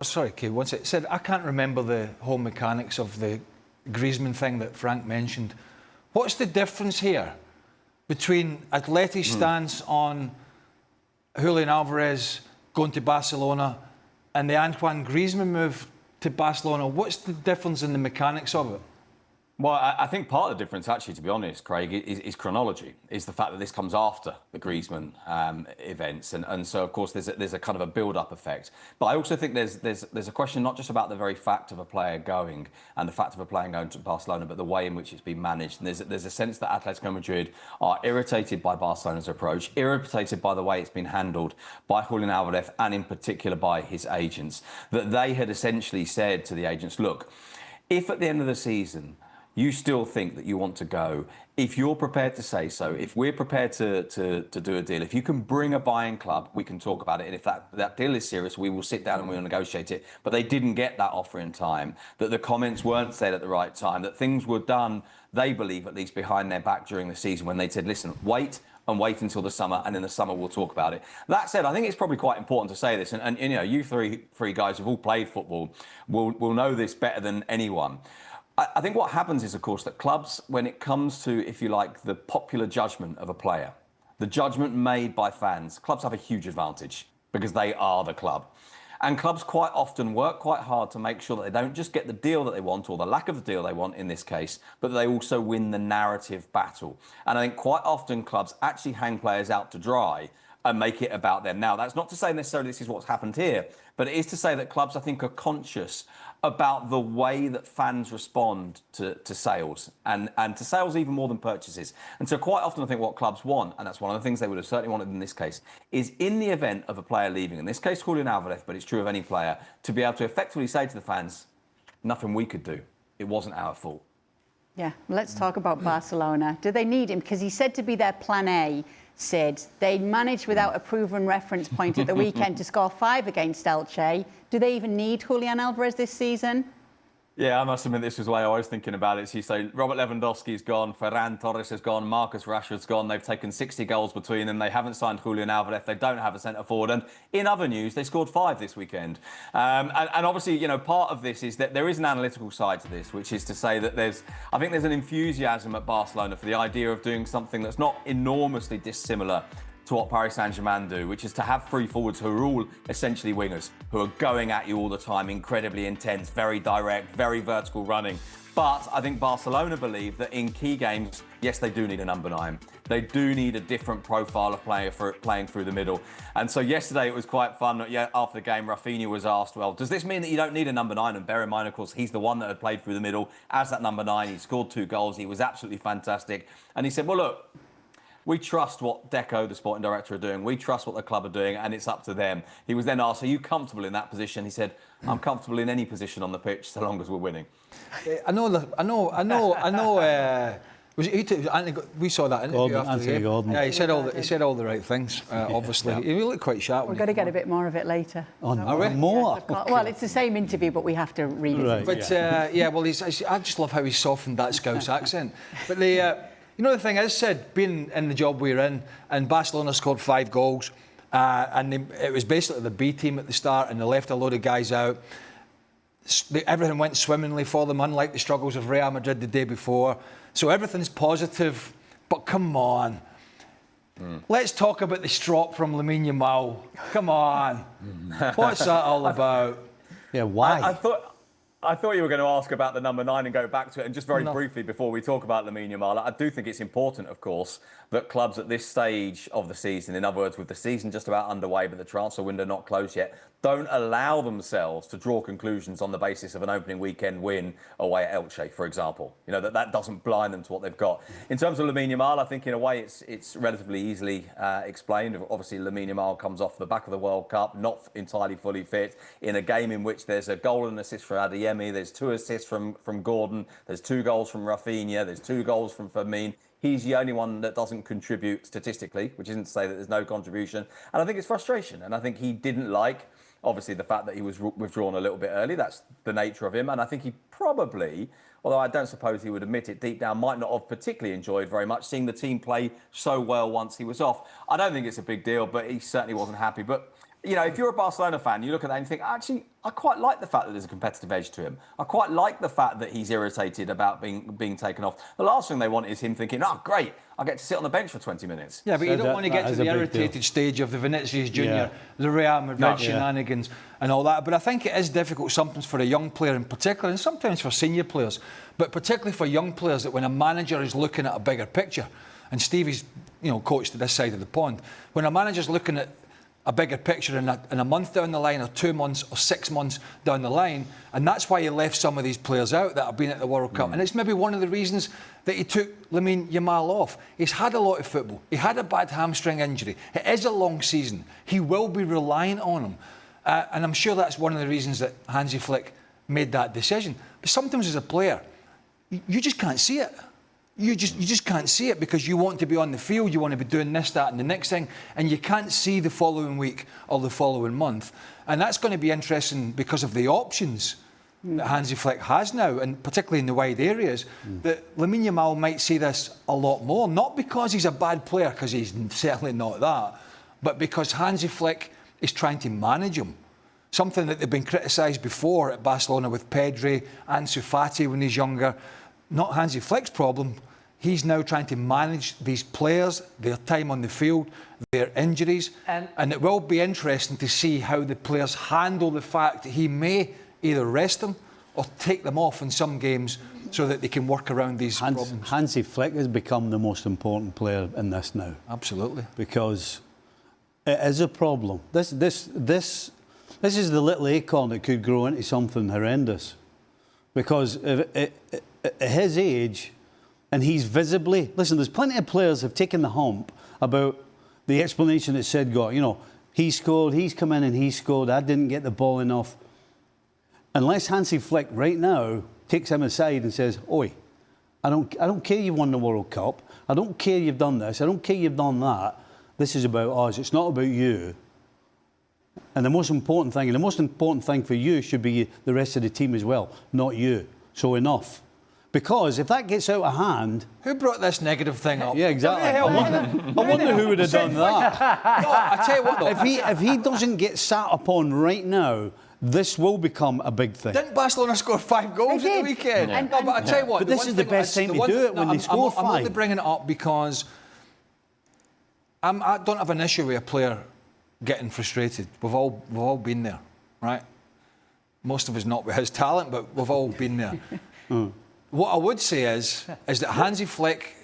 Sorry, Kay, once it said, I can't remember the whole mechanics of the Griezmann thing that Frank mentioned. What's the difference here between Atleti's stance on Julian Alvarez going to Barcelona and the Antoine Griezmann move to Barcelona? What's the difference in the mechanics of it? Well, I think part of the difference, actually, to be honest, Craig, is chronology, is the fact that this comes after the Griezmann events. And so, of course, there's a kind of a build-up effect. But I also think there's a question not just about the very fact of a player going and the fact of a player going to Barcelona, but the way in which it's been managed. And there's a sense that Atletico Madrid are irritated by Barcelona's approach, irritated by the way it's been handled by Julian Alvarez and in particular by his agents, that they had essentially said to the agents, look, if at the end of the season you still think that you want to go, if you're prepared to say so, if we're prepared to do a deal, if you can bring a buying club, we can talk about it. And if that deal is serious, we will sit down and we'll negotiate it. But they didn't get that offer in time, that the comments weren't said at the right time, that things were done, they believe, at least behind their back during the season when they said, listen, wait until the summer, and in the summer we'll talk about it. That said, I think it's probably quite important to say this, and you know, you three guys who've all played football will know this better than anyone. I think what happens is, of course, that clubs, when it comes to, if you like, the popular judgment of a player, the judgment made by fans, clubs have a huge advantage because they are the club. And clubs quite often work quite hard to make sure that they don't just get the deal that they want or the lack of the deal they want in this case, but that they also win the narrative battle. And I think quite often clubs actually hang players out to dry and make it about them. Now, that's not to say necessarily this is what's happened here, but it is to say that clubs, I think, are conscious about the way that fans respond to sales and to sales even more than purchases. And so quite often I think what clubs want, and that's one of the things they would have certainly wanted in this case, is in the event of a player leaving, in this case Julian Alvarez, but it's true of any player, to be able to effectively say to the fans, nothing we could do. It wasn't our fault. Yeah, let's talk about Barcelona. Do they need him? Because he said to be their plan A, Sid. They managed without a proven reference point at the weekend to score 5 against Elche. Do they even need Julian Alvarez this season? Yeah, I must admit, this was the way I was thinking about it. So you say Robert Lewandowski's gone, Ferran Torres has gone, Marcus Rashford's gone. They've taken 60 goals between them. They haven't signed Julian Alvarez. They don't have a centre forward. And in other news, they scored 5 this weekend. And obviously, you know, part of this is that there is an analytical side to this, which is to say that I think there's an enthusiasm at Barcelona for the idea of doing something that's not enormously dissimilar to what Paris Saint-Germain do, which is to have 3 forwards who are all essentially wingers, who are going at you all the time, incredibly intense, very direct, very vertical running. But I think Barcelona believe that in key games, yes, they do need a number 9. They do need a different profile of player for playing through the middle. And so yesterday it was quite fun. Yeah, after the game, Rafinha was asked, well, does this mean that you don't need a number 9? And bear in mind, of course, he's the one that had played through the middle as that number 9. He scored 2 goals. He was absolutely fantastic. And he said, well, look, we trust what Deco, the sporting director, are doing. We trust what the club are doing, and it's up to them. He was then asked, are you comfortable in that position? He said, I'm comfortable in any position on the pitch so long as we're winning. I know. We saw that interview after the game. Gordon. Yeah, he said all the right things. Obviously, Yeah. he looked quite sharp. We're going to get a bit more of it later. Oh, no, more? Well, it's the same interview, but we have to read it. Right. But well, I just love how he softened that Scouse accent. But you know, the thing is, Sid, being in the job we're in, and Barcelona scored 5 goals, and it was basically the B team at the start, and they left a load of guys out. Everything went swimmingly for them, unlike the struggles of Real Madrid the day before. So everything's positive, but come on. Let's talk about the strop from Lamine Yamal. Come on. What's that all about? Yeah, why? I thought you were going to ask about the number 9 and go back to it. And just very briefly before we talk about Lamine Yamal, I do think it's important, of course, that clubs at this stage of the season, in other words, with the season just about underway but the transfer window not closed yet, don't allow themselves to draw conclusions on the basis of an opening weekend win away at Elche, for example. You know, that doesn't blind them to what they've got. In terms of Lamine Yamal, I think in a way it's relatively easily explained. Obviously, Lamine Yamal comes off the back of the World Cup, not entirely fully fit, in a game in which there's a goal and assist from Adeyemi, there's 2 assists from Gordon, there's 2 goals from Rafinha, there's 2 goals from Firmino. He's the only one that doesn't contribute statistically, which isn't to say that there's no contribution. And I think it's frustration. And I think he didn't like, obviously, the fact that he was withdrawn a little bit early. That's the nature of him. And I think he probably, although I don't suppose he would admit it deep down, might not have particularly enjoyed very much seeing the team play so well once he was off. I don't think it's a big deal, but he certainly wasn't happy. But You know, if you're a Barcelona fan, you look at that and think, actually, I quite like the fact that there's a competitive edge to him. I quite like the fact that he's irritated about being taken off. The last thing they want is him thinking, oh, great, I get to sit on the bench for 20 minutes. Yeah, but you don't want to get to the irritated stage of the Vinicius Jr., the Real Madrid shenanigans and all that. But I think it is difficult sometimes for a young player in particular, and sometimes for senior players, but particularly for young players, that when a manager is looking at a bigger picture, and Stevie's, coached at this side of the pond, when a manager's looking at a bigger picture in a month down the line, or 2 months, or 6 months down the line, and that's why he left some of these players out that have been at the World Cup. And it's maybe one of the reasons that he took Lamine Yamal off. He's had a lot of football. He had a bad hamstring injury. It is a long season. He will be reliant on him. And I'm sure that's one of the reasons that Hansi Flick made that decision. But sometimes as a player, you just can't see it. You just can't see it because you want to be on the field, you want to be doing this, that and the next thing, and you can't see the following week or the following month. And that's going to be interesting because of the options that Hansi Flick has now, and particularly in the wide areas, that Lamine Yamal might see this a lot more, not because he's a bad player, because he's certainly not that, but because Hansi Flick is trying to manage him. Something that they've been criticised before at Barcelona with Pedri, Ansu Fati when he's younger. Not Hansi Flick's problem. He's now trying to manage these players, their time on the field, their injuries. And it will be interesting to see how the players handle the fact that he may either rest them or take them off in some games so that they can work around these problems. Hansi Flick has become the most important player in this now. Absolutely. Because it is a problem. This is the little acorn that could grow into something horrendous. Because at his age, and he's visibly... Listen, there's plenty of players have taken the hump about the explanation that Sid got. He scored, he's come in and he scored, I didn't get the ball enough. Unless Hansi Flick right now takes him aside and says, oi, I don't care you've won the World Cup, I don't care you've done this, I don't care you've done that. This is about us, it's not about you. And the most important thing for you should be the rest of the team as well, not you. So enough. Because if that gets out of hand... Who brought this negative thing up? Yeah, exactly. I wonder who would have done that. No, I tell you what, though. If he doesn't get sat upon right now, this will become a big thing. Didn't Barcelona score 5 goals at the weekend? Yeah. No, but I tell you what... But this is the best time to do it, when they score 5. I'm only bringing it up because I don't have an issue with a player getting frustrated. We've all been there, right? Most of us not with his talent, but we've all been there. What I would say is that Hansi Flick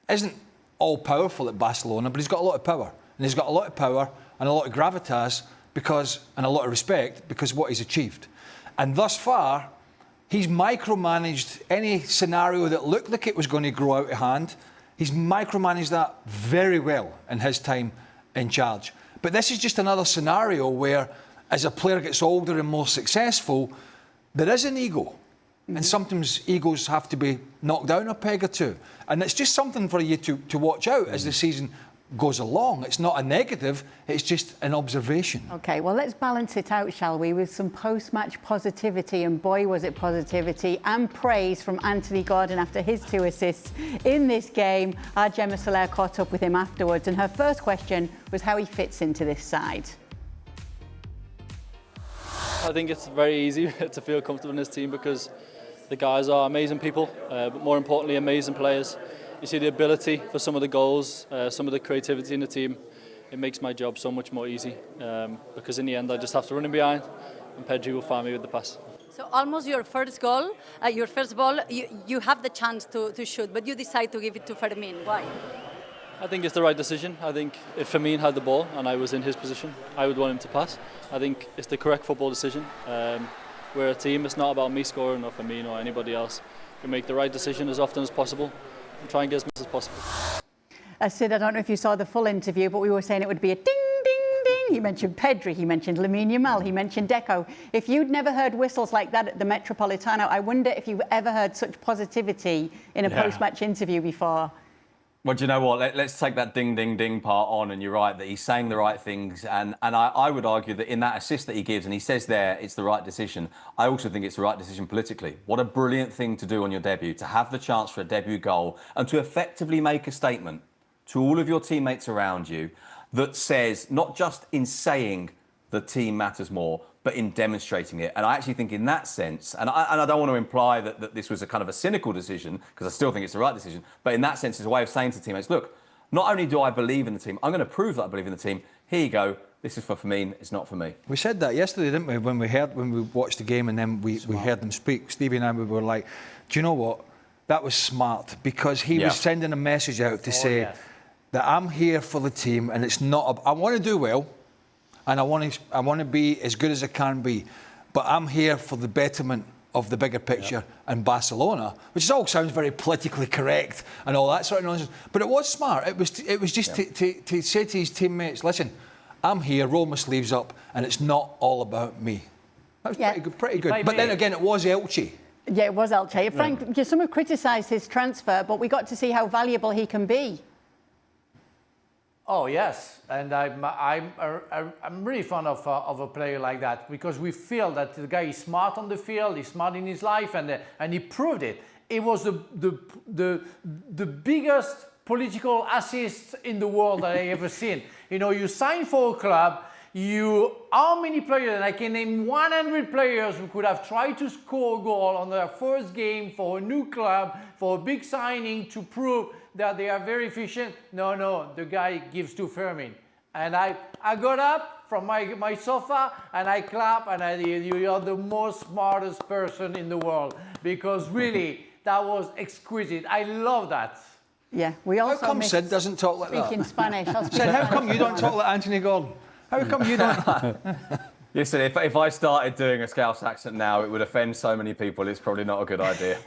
isn't all-powerful at Barcelona, but he's got a lot of power. And he's got a lot of power and a lot of gravitas and a lot of respect because of what he's achieved. And thus far, he's micromanaged any scenario that looked like it was going to grow out of hand. He's micromanaged that very well in his time in charge. But this is just another scenario where, as a player gets older and more successful, there is an ego. And sometimes egos have to be knocked down a peg or two. And it's just something for you to watch out as the season goes along. It's not a negative, it's just an observation. OK, well, let's balance it out, shall we, with some post-match positivity. And boy, was it positivity and praise from Anthony Gordon after his 2 assists in this game. Our Gemma Soler caught up with him afterwards. And her first question was how he fits into this side. I think it's very easy to feel comfortable in this team because the guys are amazing people, but more importantly, amazing players. You see the ability for some of the goals, some of the creativity in the team. It makes my job so much more easy because in the end, I just have to run in behind and Pedri will find me with the pass. So almost your first goal, your first ball, you have the chance to shoot, but you decide to give it to Fermin. Why? I think it's the right decision. I think if Fermin had the ball and I was in his position, I would want him to pass. I think it's the correct football decision. We're a team, it's not about me scoring or Fermin or anybody else. We make the right decision as often as possible and try and get as much as possible. Sid, I don't know if you saw the full interview, but we were saying it would be a ding, ding, ding. He mentioned Pedri, he mentioned Lamine Yamal, he mentioned Deco. If you'd never heard whistles like that at the Metropolitano, I wonder if you've ever heard such positivity in a post-match interview before. Well, do you know what? Let's take that ding, ding, ding part on. And you're right, that he's saying the right things. And I would argue that in that assist that he gives, and he says there it's the right decision, I also think it's the right decision politically. What a brilliant thing to do on your debut, to have the chance for a debut goal and to effectively make a statement to all of your teammates around you that says, not just in saying the team matters more, but in demonstrating it. And I actually think in that sense, and I don't want to imply that this was a kind of a cynical decision, because I still think it's the right decision, but in that sense, it's a way of saying to teammates, look, not only do I believe in the team, I'm going to prove that I believe in the team. Here you go. This is for Firmino, it's not for me. We said that yesterday, didn't we? When we watched the game and then we heard them speak. Stevie and I were like, do you know what? That was smart, because he was sending a message out to say that I'm here for the team, and it's not. I want to do well, and I want to be as good as I can be, but I'm here for the betterment of the bigger picture and Barcelona, which all sounds very politically correct and all that sort of nonsense. But it was smart. It was just to say to his teammates, listen, I'm here, roll my sleeves up, and it's not all about me. That was pretty good. But then again, it was Elche. Yeah, it was Elche. Frank, some have criticised his transfer, but we got to see how valuable he can be. Oh yes, and I'm really fond of a player like that, because we feel that the guy is smart on the field, he's smart in his life, and he proved it. It was the biggest political assist in the world that I ever seen. You know, you sign for a club. How many players, and I can name 100 players who could have tried to score a goal on their first game for a new club, for a big signing, to prove that they are very efficient. No, the guy gives to Firmino. And I got up from my sofa and I clap, and you are the most smartest person in the world, because really, that was exquisite. I love that. Yeah, we also How come Sid doesn't talk like that? Speaking Spanish. Sid, how come you don't talk like Anthony Gordon? How come you don't? Listen, if I started doing a Scouse accent now, it would offend so many people. It's probably not a good idea.